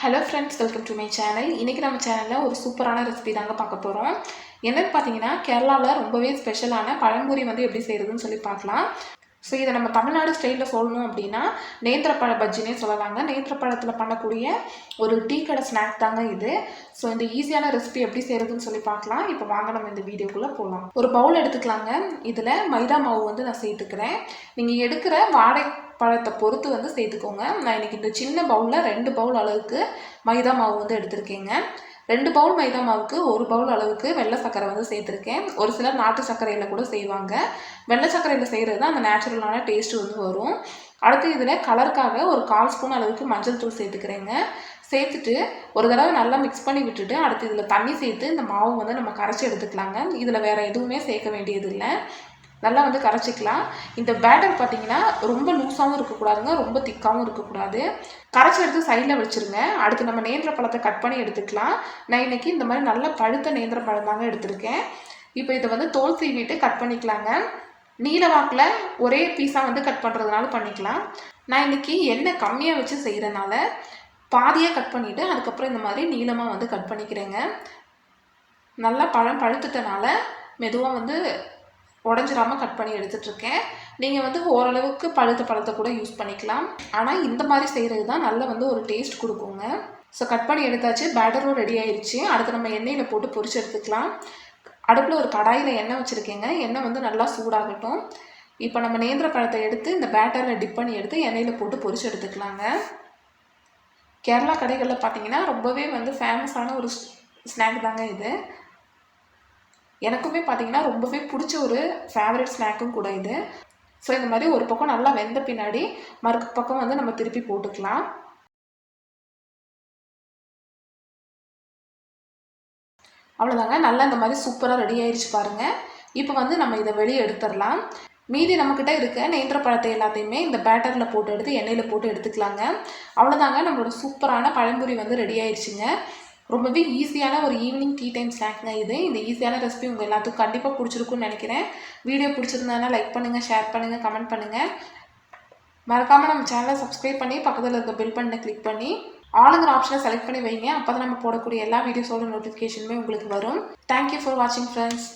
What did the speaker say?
Hello friends, welcome to my channel. இன்றைக்கி நம்ம சேனலில் ஒரு சூப்பரான ரெசிபி தாங்க பார்க்க போகிறோம். என்னென்னு பார்த்தீங்கன்னா, கேரளாவில் ரொம்பவே ஸ்பெஷலான பழம்பொரி வந்து எப்படி செய்கிறதுன்னு சொல்லி பார்க்கலாம். ஸோ இதை நம்ம தமிழ்நாடு ஸ்டைலில் சொல்லணும் அப்படின்னா நேந்திரப்பழ பஜ்ஜினே சொல்லலாங்க. நேந்திரப்பழத்தில் பண்ணக்கூடிய ஒரு டீ கடை ஸ்நாக் தாங்க இது. ஸோ இந்த ஈஸியான ரெசிபி எப்படி செய்கிறதுன்னு சொல்லி பார்க்கலாம். இப்போ வாங்க நம்ம இந்த வீடியோக்குள்ளே போகலாம். ஒரு பவுல் எடுத்துக்கலாங்க. இதில் மைதா மாவு வந்து நான் சேர்த்துக்கிறேன். நீங்கள் எடுக்கிற வாடை பழத்தை பொறுத்து வந்து சேர்த்துக்கோங்க. நான் இன்றைக்கி இந்த சின்ன பவுலில் 2 பவுல் அளவுக்கு மைதா மாவு வந்து எடுத்திருக்கேங்க. 2 பவுல் மைதா மாவுக்கு 1 பவுல் அளவுக்கு வெள்ளை சர்க்கரை வந்து சேர்த்துருக்கேன். ஒரு சிலர் நாட்டு சர்க்கரையில் கூட செய்வாங்க. வெள்ளை சர்க்கரையில் செய்கிறது தான் அந்த நேச்சுரலான டேஸ்ட்டு வந்து வரும். அடுத்து இதில் கலருக்காக ஒரு 1/4 ஸ்பூன் அளவுக்கு மஞ்சள் தூள் சேர்த்துக்கிறேங்க. சேர்த்துட்டு ஒரு தடவை நல்லா மிக்ஸ் பண்ணி விட்டுட்டு அடுத்து இதில் தண்ணி சேர்த்து இந்த மாவு வந்து நம்ம கரைச்சி எடுத்துக்கலாங்க. இதில் வேறு எதுவுமே சேர்க்க வேண்டியது இல்லை. நல்லா வந்து கரைச்சிக்கலாம். இந்த பேட்டர் பார்த்தீங்கன்னா ரொம்ப லூஸாகவும் இருக்கக்கூடாதுங்க, ரொம்ப திக்காகவும் இருக்கக்கூடாது. கரைச்சி எடுத்து சைடில் வச்சுருங்க. அடுத்து நம்ம நேந்திர பழத்தை கட் பண்ணி எடுத்துக்கலாம். நான் இன்றைக்கி இந்த மாதிரி நல்ல பழுத்த நேந்திர பழம் தாங்க எடுத்திருக்கேன். இப்போ இதை வந்து தோல் சீவிட்டு கட் பண்ணிக்கலாங்க. நீல வாக்கில் ஒரே பீஸாக வந்து கட் பண்ணுறதுனால பண்ணிக்கலாம். நான் இன்றைக்கி எண்ணெய் கம்மியாக வச்சு செய்கிறனால பாதியாக கட் பண்ணிவிட்டு அதுக்கப்புறம் இந்த மாதிரி நீளமாக வந்து கட் பண்ணிக்கிறேங்க. நல்லா பழம் பழுத்துட்டனால மெதுவாக வந்து உடஞ்சிராமல் கட் பண்ணி எடுத்துகிட்ருக்கேன். நீங்கள் வந்து ஓரளவுக்கு பழுத்த பழத்தை கூட யூஸ் பண்ணிக்கலாம். ஆனால் இந்த மாதிரி செய்கிறது தான் நல்ல வந்து ஒரு டேஸ்ட் கொடுக்குங்க. ஸோ கட் பண்ணி எடுத்தாச்சு. பேட்டரும் ரெடி ஆயிடுச்சு. அடுத்து நம்ம எண்ணெயில் போட்டு பொரிச்சு எடுத்துக்கலாம். அடுப்பில் ஒரு கடாயில் எண்ணெய் வச்சுருக்கேங்க. எண்ணெய் வந்து நல்லா சூடாகட்டும். இப்போ நம்ம நேந்திர பழத்தை எடுத்து இந்த பேட்டரில் டிப் பண்ணி எடுத்து எண்ணெயில் போட்டு பொரிச்சு எடுத்துக்கலாங்க. கேரளா கடைகளில் பார்த்தீங்கன்னா ரொம்பவே வந்து ஃபேமஸான ஒரு ஸ்நாக் தாங்க இது. எனக்குமே பார்த்தீங்கன்னா ரொம்பவே பிடிச்ச ஒரு ஃபேவரட் ஸ்நாக்கும் கூட இது. ஸோ இந்த மாதிரி ஒரு பக்கம் நல்லா வெந்த பின்னாடி மறு பக்கம் வந்து நம்ம திருப்பி போட்டுக்கலாம். அவ்வளோதாங்க. நல்லா இந்த மாதிரி சூப்பராக ரெடி ஆயிடுச்சு பாருங்கள். இப்போ வந்து நம்ம இதை வெளியே எடுத்துடலாம். மீதி நம்மக்கிட்ட இருக்க நேந்திர பழத்தை எல்லாத்தையுமே இந்த பேட்டரில் போட்டு எடுத்து எண்ணெயில் போட்டு எடுத்துக்கலாங்க. அவ்வளோதாங்க, நம்மளோட சூப்பரான பழம்பொரி வந்து ரெடி ஆயிடுச்சுங்க. ரொம்பவே ஈஸியான ஒரு ஈவினிங் டீ டைம் ஸ்நாக்ங்க இது. இந்த ஈஸியான ரெசிபி உங்கள் எல்லாத்துக்கும் கண்டிப்பாக பிடிச்சிருக்குன்னு நினைக்கிறேன். வீடியோ பிடிச்சிருந்தானா லைக் பண்ணுங்கள், ஷேர் பண்ணுங்கள், கமெண்ட் பண்ணுங்கள். மறக்காமல் நம்ம சேனலை சப்ஸ்கிரைப் பண்ணி பக்கத்தில் இருக்க பெல் பட்டனை கிளிக் பண்ணி ஆளுங்கிற ஆப்ஷனை செலக்ட் பண்ணி வைங்க. அப்போ தான் நம்ம போடக்கூடிய எல்லா வீடியோஸோட நோட்டிஃபிகேஷனுமே உங்களுக்கு வரும். தேங்க்யூ ஃபார் வாட்சிங் ஃப்ரெண்ட்ஸ்.